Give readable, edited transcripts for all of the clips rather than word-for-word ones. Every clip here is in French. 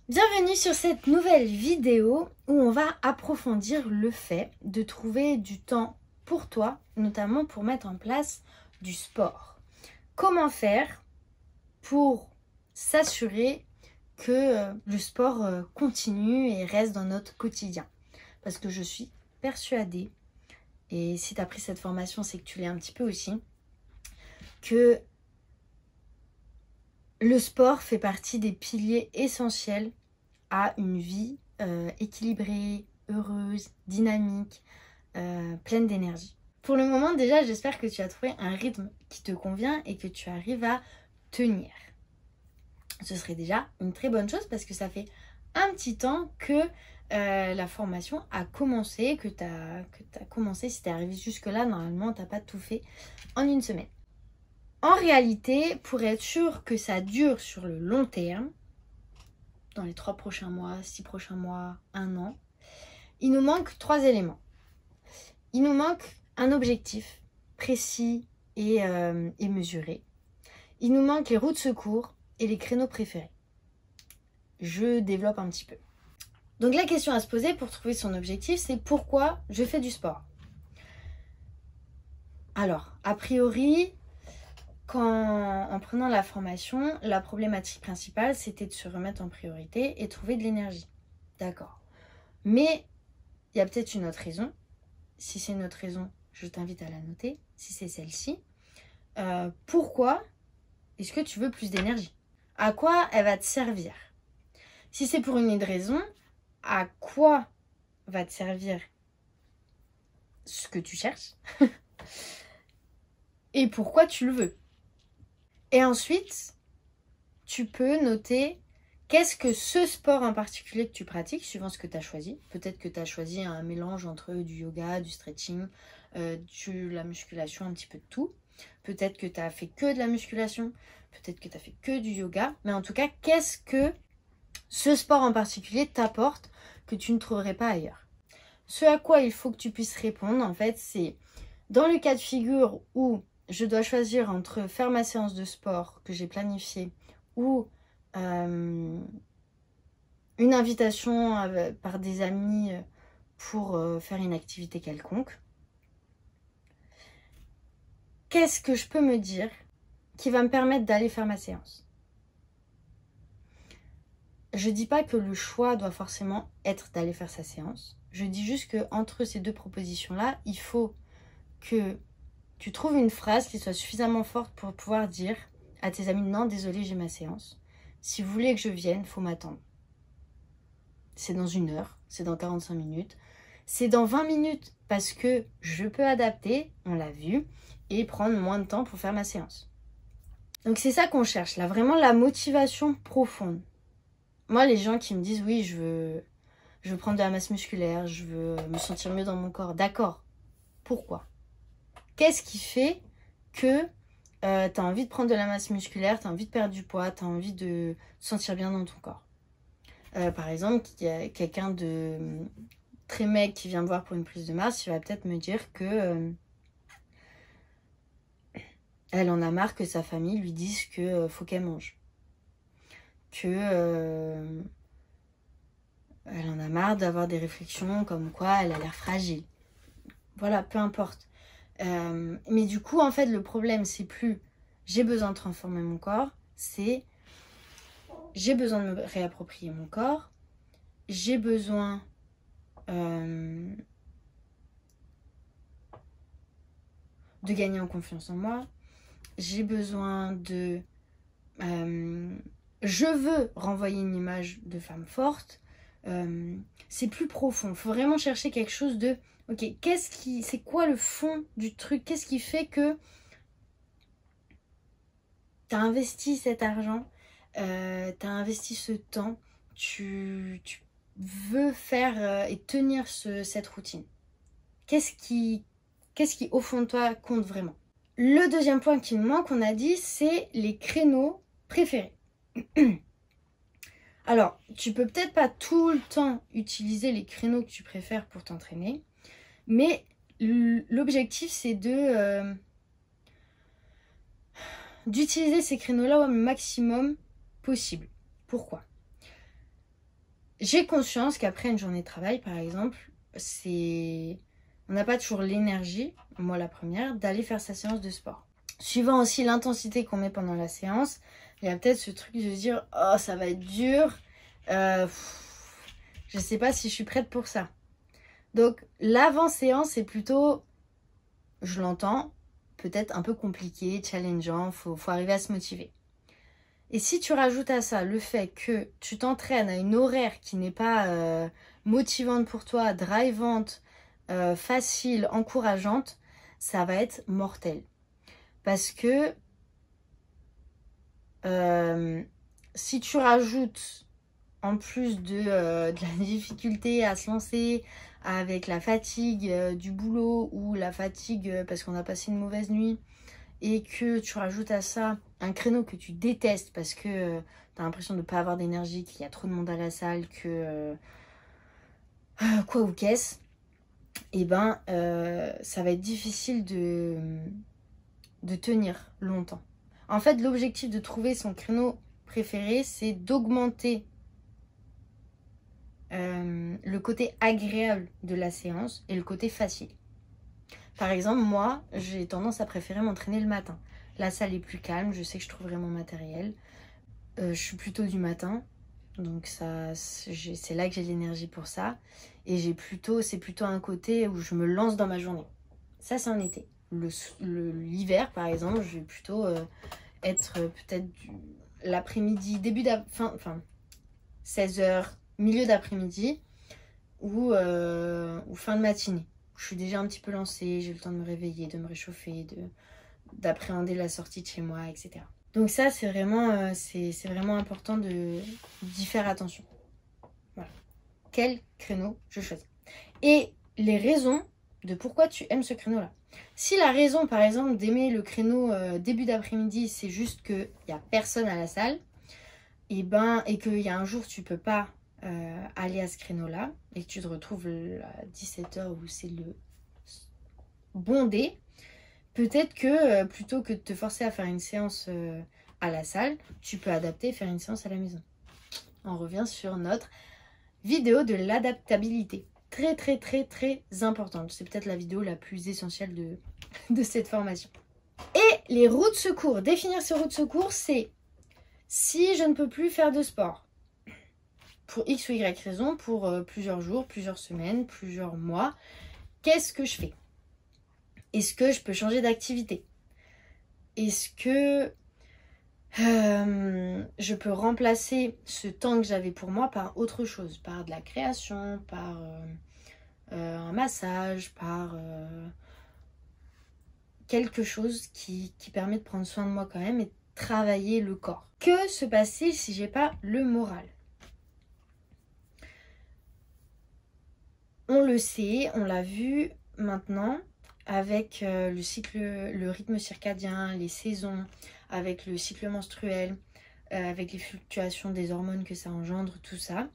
Bienvenue sur cette nouvelle vidéo où on va approfondir le fait de trouver du temps pour toi, notamment pour mettre en place du sport. Comment faire pour s'assurer que le sport continue et reste dans notre quotidien? Parce que je suis persuadée, et si tu as pris cette formation, c'est que tu l'es un petit peu aussi, que le sport fait partie des piliers essentiels à une vie équilibrée, heureuse, dynamique, pleine d'énergie. Pour le moment, déjà, j'espère que tu as trouvé un rythme qui te convient et que tu arrives à tenir. Ce serait déjà une très bonne chose parce que ça fait un petit temps que la formation a commencé, que tu as commencé. Si tu es arrivé jusque-là, normalement, tu n'as pas tout fait en une semaine. En réalité, pour être sûr que ça dure sur le long terme, dans les 3 prochains mois, 6 prochains mois, 1 an, il nous manque 3 éléments. Il nous manque un objectif précis et mesuré. Il nous manque les routes de secours et les créneaux préférés. Je développe un petit peu. Donc la question à se poser pour trouver son objectif, c'est pourquoi je fais du sport. Alors, a priori, en prenant la formation, la problématique principale, c'était de se remettre en priorité et trouver de l'énergie. D'accord. Mais il y a peut-être une autre raison. Si c'est une autre raison, je t'invite à la noter. Si c'est celle-ci, pourquoi est-ce que tu veux plus d'énergie? À quoi elle va te servir? Si c'est pour une autre raison, à quoi va te servir ce que tu cherches? Et pourquoi tu le veux? Et ensuite, tu peux noter qu'est-ce que ce sport en particulier que tu pratiques, suivant ce que tu as choisi. Peut-être que tu as choisi un mélange entre du yoga, du stretching, de la musculation, un petit peu de tout. Peut-être que tu as fait que de la musculation, peut-être que tu as fait que du yoga. Mais en tout cas, qu'est-ce que ce sport en particulier t'apporte que tu ne trouverais pas ailleurs? Ce à quoi il faut que tu puisses répondre, en fait, c'est dans le cas de figure où je dois choisir entre faire ma séance de sport que j'ai planifiée ou une invitation par des amis pour faire une activité quelconque. Qu'est-ce que je peux me dire qui va me permettre d'aller faire ma séance? Je dis pas que le choix doit forcément être d'aller faire sa séance. Je dis juste que entre ces deux propositions-là, il faut que tu trouves une phrase qui soit suffisamment forte pour pouvoir dire à tes amis: non, désolé, j'ai ma séance. Si vous voulez que je vienne, faut m'attendre. C'est dans 1 heure, c'est dans 45 minutes, c'est dans 20 minutes parce que je peux adapter, on l'a vu, et prendre moins de temps pour faire ma séance. Donc c'est ça qu'on cherche, là, vraiment la motivation profonde. Moi, les gens qui me disent oui, je veux prendre de la masse musculaire, je veux me sentir mieux dans mon corps, d'accord. Pourquoi? Qu'est-ce qui fait que tu as envie de prendre de la masse musculaire, tu as envie de perdre du poids, tu as envie de te sentir bien dans ton corps? Par exemple, il y a quelqu'un de très maigre qui vient me voir pour une prise de masse, il va peut-être me dire que elle en a marre que sa famille lui dise que faut qu'elle mange. Que elle en a marre d'avoir des réflexions comme quoi elle a l'air fragile. Voilà, peu importe. Mais du coup, en fait, le problème, c'est plus j'ai besoin de transformer mon corps, c'est j'ai besoin de me réapproprier mon corps, j'ai besoin de gagner en confiance en moi, j'ai besoin de... je veux renvoyer une image de femme forte. C'est plus profond. Il faut vraiment chercher quelque chose de... Ok, c'est quoi le fond du truc? Qu'est-ce qui fait que tu as investi cet argent, tu as investi ce temps, tu veux faire et tenir cette routine? Qu'est-ce qui, au fond de toi, compte vraiment? Le deuxième point qui nous manque, on a dit, c'est les créneaux préférés. Alors, tu peux peut-être pas tout le temps utiliser les créneaux que tu préfères pour t'entraîner, mais l'objectif, c'est d'utiliser ces créneaux-là au maximum possible. Pourquoi? j'ai conscience qu'après une journée de travail, par exemple, on n'a pas toujours l'énergie, moi la première, d'aller faire sa séance de sport. Suivant aussi l'intensité qu'on met pendant la séance, il y a peut-être ce truc de se dire « Oh, ça va être dur, je sais pas si je suis prête pour ça. » Donc, l'avant-séance, c'est plutôt, je l'entends, peut-être un peu compliqué, challengeant, faut arriver à se motiver. Et si tu rajoutes à ça le fait que tu t'entraînes à une horaire qui n'est pas motivante pour toi, drivante, facile, encourageante, ça va être mortel. Parce que si tu rajoutes en plus de la difficulté à se lancer avec la fatigue du boulot ou la fatigue parce qu'on a passé une mauvaise nuit et que tu rajoutes à ça un créneau que tu détestes parce que tu as l'impression de ne pas avoir d'énergie, qu'il y a trop de monde à la salle, que quoi ou qu'est-ce, et ben ça va être difficile de tenir longtemps. En fait, l'objectif de trouver son créneau préféré, c'est d'augmenter le côté agréable de la séance et le côté facile. Par exemple, moi, j'ai tendance à préférer m'entraîner le matin. La salle est plus calme, je sais que je trouverai mon matériel. Je suis plutôt du matin, donc c'est là que j'ai l'énergie pour ça. Et c'est plutôt un côté où je me lance dans ma journée. Ça, c'est en été. L'hiver, par exemple, je vais plutôt être peut-être l'après-midi, 16h, milieu d'après-midi ou fin de matinée. Je suis déjà un petit peu lancée, j'ai le temps de me réveiller, de me réchauffer, d'appréhender la sortie de chez moi, etc. Donc ça, c'est vraiment important d'y faire attention. Voilà. Quel créneau je choisis. Et les raisons de pourquoi tu aimes ce créneau-là. Si la raison, par exemple, d'aimer le créneau début d'après-midi, c'est juste qu'il n'y a personne à la salle, et qu'il y a un jour tu peux pas aller à ce créneau-là, et que tu te retrouves à 17h où c'est le bondé, peut-être que plutôt que de te forcer à faire une séance à la salle, tu peux adapter et faire une séance à la maison. On revient sur notre vidéo de l'adaptabilité. Très très très très importante. C'est peut-être la vidéo la plus essentielle de cette formation. Et les roues de secours. Définir ces roues de secours, c'est si je ne peux plus faire de sport pour X ou Y raison, pour plusieurs jours, plusieurs semaines, plusieurs mois, qu'est-ce que je fais? Est-ce que je peux changer d'activité? Est-ce que je peux remplacer ce temps que j'avais pour moi par autre chose, par de la création, par un massage, par quelque chose qui permet de prendre soin de moi quand même et de travailler le corps. Que se passe-t-il si j'ai pas le moral? On le sait, on l'a vu maintenant avec le rythme circadien, les saisons, avec le cycle menstruel, avec les fluctuations des hormones que ça engendre, tout ça.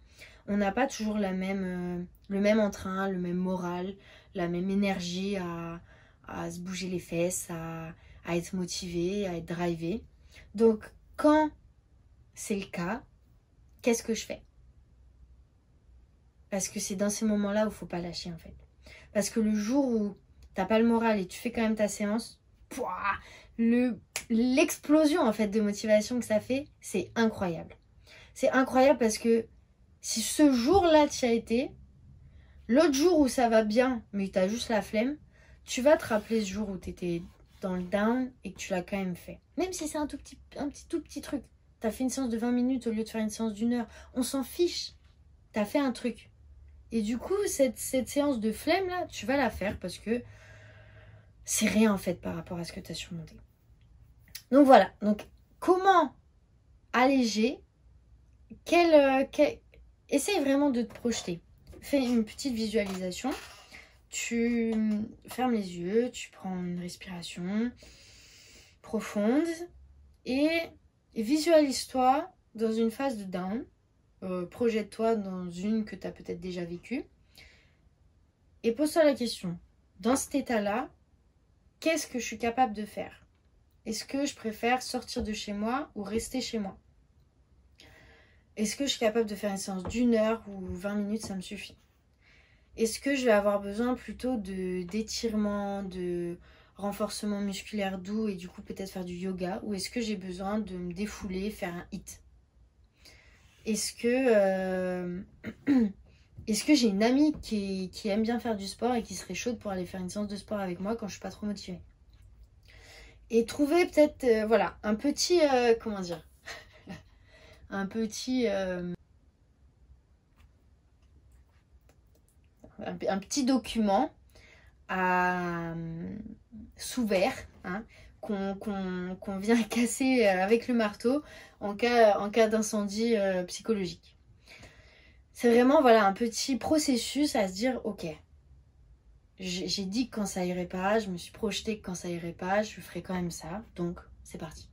On n'a pas toujours le même entrain, le même moral, la même énergie à se bouger les fesses, à être motivé, à être drivé. Donc, quand c'est le cas, qu'est-ce que je fais? Parce que c'est dans ces moments-là où il ne faut pas lâcher, en fait. Parce que le jour où t'as pas le moral et tu fais quand même ta séance, l'explosion en fait de motivation que ça fait, c'est incroyable. C'est incroyable parce que si ce jour-là tu y as été, l'autre jour où ça va bien mais tu as juste la flemme, tu vas te rappeler ce jour où tu étais dans le down et que tu l'as quand même fait. Même si c'est un tout petit truc. Tu as fait une séance de 20 minutes au lieu de faire une séance d'1 heure. On s'en fiche. Tu as fait un truc. Et du coup, cette séance de flemme là, tu vas la faire parce que c'est rien en fait par rapport à ce que tu as surmonté. Donc voilà, donc comment alléger? Essaye vraiment de te projeter. Fais une petite visualisation. Tu fermes les yeux, tu prends une respiration profonde et visualise-toi dans une phase de down. Projette-toi dans une que tu as peut-être déjà vécue. Et pose-toi la question, dans cet état-là, qu'est-ce que je suis capable de faire? Est-ce que je préfère sortir de chez moi ou rester chez moi? Est-ce que je suis capable de faire une séance d'1 heure ou 20 minutes, ça me suffit? Est-ce que je vais avoir besoin plutôt d'étirements, de renforcement musculaire doux et du coup peut-être faire du yoga? Ou est-ce que j'ai besoin de me défouler, faire un HIIT? Est-ce que, est-ce que j'ai une amie qui aime bien faire du sport et qui serait chaude pour aller faire une séance de sport avec moi quand je suis pas trop motivée? Et trouver peut-être, voilà, un petit, comment dire, un petit, un petit document à sous verre, hein, qu'on vient casser avec le marteau en cas d'incendie psychologique. C'est vraiment voilà, un petit processus à se dire ok, j'ai dit que quand ça irait pas, je me suis projetée que quand ça irait pas, je ferai quand même ça, donc c'est parti.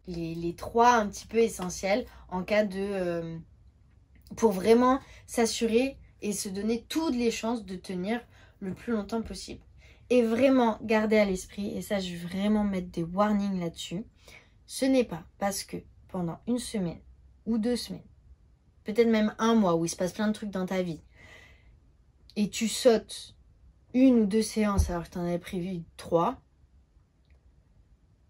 Les trois un petit peu essentiels en cas de... pour vraiment s'assurer et se donner toutes les chances de tenir le plus longtemps possible. Et vraiment garder à l'esprit, et ça je vais vraiment mettre des warnings là-dessus, ce n'est pas parce que pendant 1 semaine ou 2 semaines, peut-être même 1 mois où il se passe plein de trucs dans ta vie, et tu sautes 1 ou 2 séances alors que tu en avais prévu 3,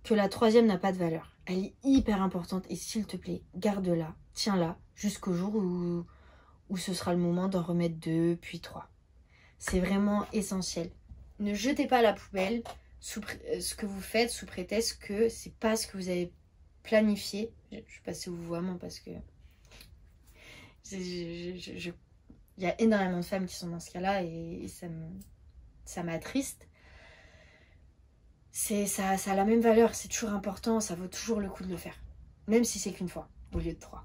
que la 3e n'a pas de valeur. Elle est hyper importante et s'il te plaît, garde-la, tiens-la jusqu'au jour où ce sera le moment d'en remettre 2, puis 3. C'est vraiment essentiel. Ne jetez pas à la poubelle ce que vous faites sous prétexte que c'est pas ce que vous avez planifié. Je vais passer au vouvoiement parce que il y a énormément de femmes qui sont dans ce cas-là et ça m'attriste. Ça a la même valeur, c'est toujours important, ça vaut toujours le coup de le faire. Même si c'est qu'une fois, au lieu de 3.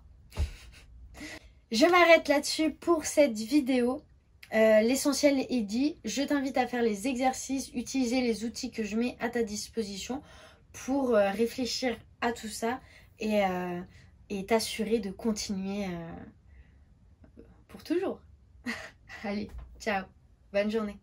Je m'arrête là-dessus pour cette vidéo. L'essentiel est dit. Je t'invite à faire les exercices, utiliser les outils que je mets à ta disposition pour réfléchir à tout ça et t'assurer de continuer pour toujours. Allez, ciao, bonne journée.